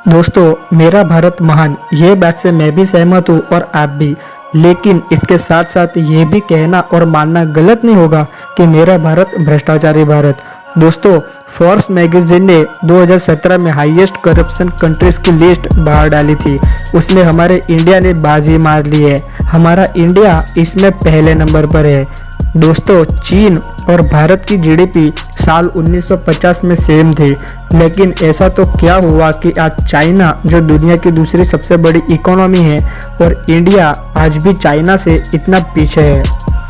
दोस्तों, मेरा भारत महान, ये बात से मैं भी सहमत हूँ और आप भी। लेकिन इसके साथ साथ ये भी कहना और मानना गलत नहीं होगा कि मेरा भारत भ्रष्टाचारी भारत। दोस्तों, फोर्ब्स मैगजीन ने 2017 में हाईएस्ट करप्शन कंट्रीज की लिस्ट बाहर डाली थी। उसमें हमारे इंडिया ने बाजी मार ली है। हमारा इंडिया इसमें पहले नंबर पर है। दोस्तों, चीन और भारत की जीडीपी साल 1950 में सेम थी, लेकिन ऐसा तो क्या हुआ कि आज चाइना, जो दुनिया की दूसरी सबसे बड़ी इकोनॉमी है, और इंडिया आज भी चाइना से इतना पीछे है।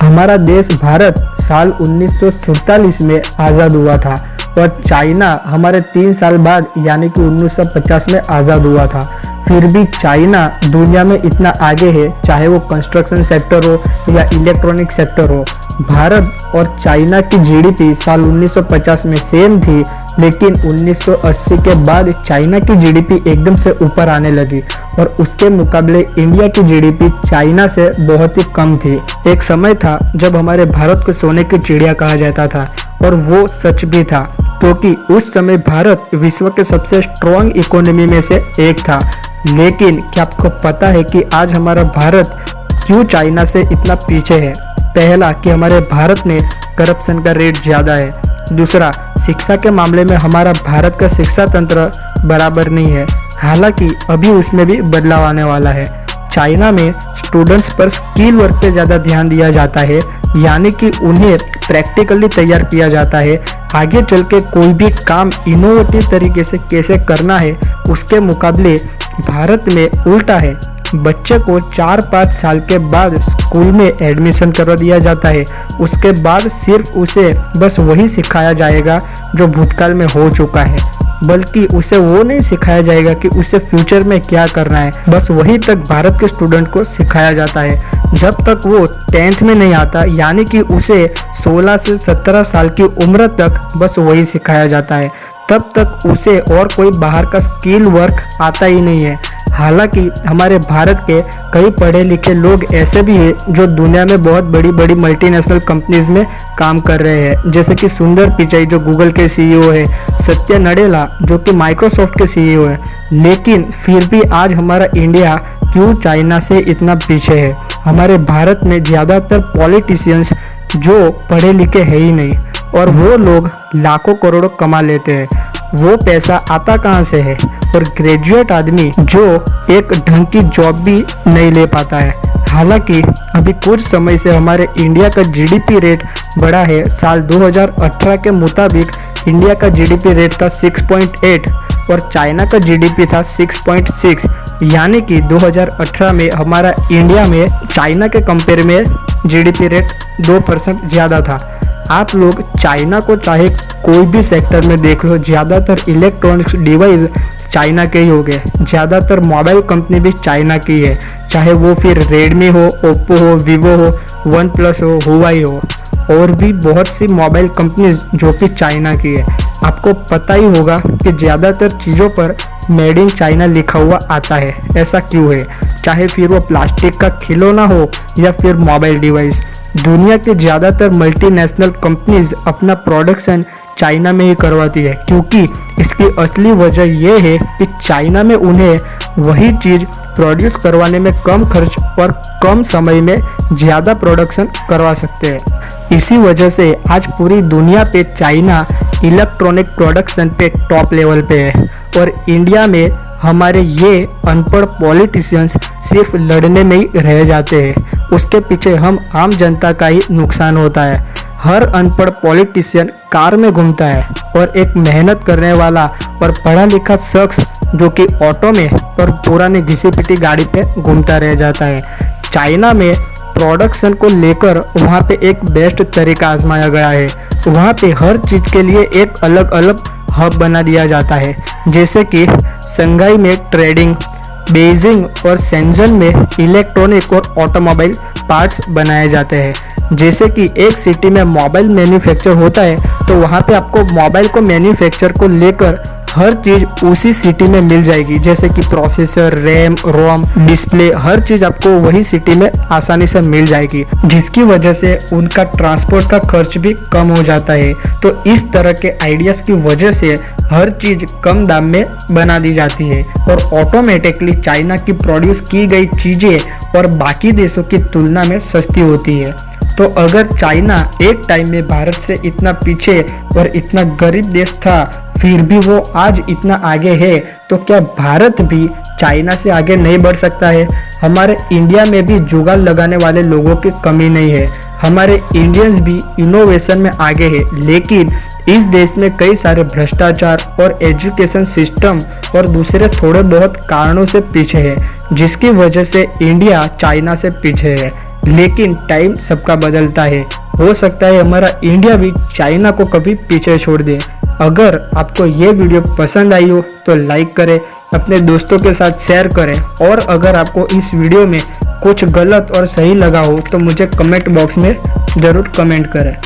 हमारा देश भारत साल 1947 में आज़ाद हुआ था और चाइना हमारे 3 साल बाद यानी कि 1950 में आज़ाद हुआ था। फिर भी चाइना दुनिया में इतना आगे है, चाहे वो कंस्ट्रक्शन सेक्टर हो या इलेक्ट्रॉनिक सेक्टर हो। भारत और चाइना की जीडीपी साल 1950 में सेम थी, लेकिन 1980 के बाद चाइना की जीडीपी एकदम से ऊपर आने लगी और उसके मुकाबले इंडिया की जीडीपी चाइना से बहुत ही कम थी। एक समय था जब हमारे भारत को सोने की चिड़िया कहा जाता था, और वो सच भी था, क्योंकि उस समय भारत विश्व के सबसे स्ट्रॉन्ग इकोनॉमी में से एक था। लेकिन क्या आपको पता है कि आज हमारा भारत क्यों चाइना से इतना पीछे है? पहला, कि हमारे भारत में करप्शन का रेट ज़्यादा है। दूसरा, शिक्षा के मामले में हमारा भारत का शिक्षा तंत्र बराबर नहीं है, हालांकि अभी उसमें भी बदलाव आने वाला है। चाइना में स्टूडेंट्स पर स्किल वर्क पे ज़्यादा ध्यान दिया जाता है, यानी कि उन्हें प्रैक्टिकली तैयार किया जाता है आगे चल के कोई भी काम इनोवेटिव तरीके से कैसे करना है। उसके मुकाबले भारत में उल्टा है। बच्चे को 4-5 साल के बाद स्कूल में एडमिशन करवा दिया जाता है। उसके बाद सिर्फ उसे बस वही सिखाया जाएगा जो भूतकाल में हो चुका है, बल्कि उसे वो नहीं सिखाया जाएगा कि उसे फ्यूचर में क्या करना है। बस वही तक भारत के स्टूडेंट को सिखाया जाता है। जब तक वो 10th में नहीं आता, यानी कि उसे 16 से 17 साल की उम्र तक बस वही सिखाया जाता है। तब तक उसे और कोई बाहर का स्किल वर्क आता ही नहीं है। हालांकि हमारे भारत के कई पढ़े लिखे लोग ऐसे भी हैं जो दुनिया में बहुत बड़ी बड़ी मल्टीनेशनल कंपनीज में काम कर रहे हैं, जैसे कि सुंदर पिचाई जो गूगल के सीईओ है, सत्य नडेला जो कि माइक्रोसॉफ्ट के सीईओ है। लेकिन फिर भी आज हमारा इंडिया क्यों चाइना से इतना पीछे है? हमारे भारत में ज़्यादातर पॉलिटिशियंस जो पढ़े लिखे है ही नहीं, और वो लोग लाखों करोड़ों कमा लेते हैं। वो पैसा आता कहाँ से है? और ग्रेजुएट आदमी जो एक ढंग की जॉब भी नहीं ले पाता है। हालांकि अभी कुछ समय से हमारे इंडिया का जीडीपी रेट बढ़ा है। साल 2018 के मुताबिक इंडिया का जीडीपी रेट था 6.8 और चाइना का जीडीपी था 6.6, यानी कि 2018 में हमारा इंडिया में चाइना के कंपेयर में जीडीपी रेट 2% ज़्यादा था। आप लोग चाइना को चाहे कोई भी सेक्टर में देख लो, ज़्यादातर इलेक्ट्रॉनिक्स डिवाइस चाइना के ही हो गए। ज़्यादातर मोबाइल कंपनी भी चाइना की है, चाहे वो फिर रेडमी हो, ओप्पो हो, वीवो हो, वन प्लस हो, हुआई हो, और भी बहुत सी मोबाइल कंपनीज जो कि चाइना की है। आपको पता ही होगा कि ज़्यादातर चीज़ों पर मेड इन चाइना लिखा हुआ आता है। ऐसा क्यों है? चाहे फिर वो प्लास्टिक का खिलौना हो या फिर मोबाइल डिवाइस। दुनिया के ज़्यादातर मल्टीनेशनल कंपनीज अपना प्रोडक्शन चाइना में ही करवाती है, क्योंकि इसकी असली वजह यह है कि चाइना में उन्हें वही चीज़ प्रोड्यूस करवाने में कम खर्च और कम समय में ज़्यादा प्रोडक्शन करवा सकते हैं। इसी वजह से आज पूरी दुनिया पे चाइना इलेक्ट्रॉनिक प्रोडक्शन पे टॉप लेवल पे है, और इंडिया में हमारे ये अनपढ़ पॉलिटिशियंस सिर्फ लड़ने में ही रह जाते हैं। उसके पीछे हम आम जनता का ही नुकसान होता है। हर अनपढ़ पॉलिटिशियन कार में घूमता है, और एक मेहनत करने वाला और पढ़ा लिखा शख्स जो कि ऑटो में और पुरानी घिसी पिटी गाड़ी पे घूमता रह जाता है। चाइना में प्रोडक्शन को लेकर वहाँ पे एक बेस्ट तरीका आजमाया गया है। वहाँ पे हर चीज़ के लिए एक अलग अलग हब बना दिया जाता है, जैसे कि शंघाई में ट्रेडिंग, बीजिंग और शेंजन में इलेक्ट्रॉनिक और ऑटोमोबाइल पार्ट्स बनाए जाते हैं। जैसे कि एक सिटी में मोबाइल मैन्युफैक्चर होता है, तो वहाँ पे आपको मोबाइल को मैन्युफैक्चर को लेकर हर चीज उसी सिटी में मिल जाएगी, जैसे कि प्रोसेसर, रैम, रोम, डिस्प्ले, हर चीज आपको वही सिटी में आसानी से मिल जाएगी, जिसकी वजह से उनका ट्रांसपोर्ट का खर्च भी कम हो जाता है। तो इस तरह के आइडियाज की वजह से हर चीज कम दाम में बना दी जाती है और ऑटोमेटिकली चाइना की प्रोड्यूस की गई चीजें और बाकी देशों की तुलना में सस्ती होती है। तो अगर चाइना एक टाइम में भारत से इतना पीछे और इतना गरीब देश था, फिर भी वो आज इतना आगे है, तो क्या भारत भी चाइना से आगे नहीं बढ़ सकता है? हमारे इंडिया में भी जुगाड़ लगाने वाले लोगों की कमी नहीं है। हमारे इंडियंस भी इनोवेशन में आगे है, लेकिन इस देश में कई सारे भ्रष्टाचार और एजुकेशन सिस्टम और दूसरे थोड़े बहुत कारणों से पीछे है, जिसकी वजह से इंडिया चाइना से पीछे है। लेकिन टाइम सबका बदलता है, हो सकता है हमारा इंडिया भी चाइना को कभी पीछे छोड़ दे। अगर आपको ये वीडियो पसंद आई हो तो लाइक करें, अपने दोस्तों के साथ शेयर करें, और अगर आपको इस वीडियो में कुछ गलत और सही लगा हो तो मुझे कमेंट बॉक्स में ज़रूर कमेंट करें।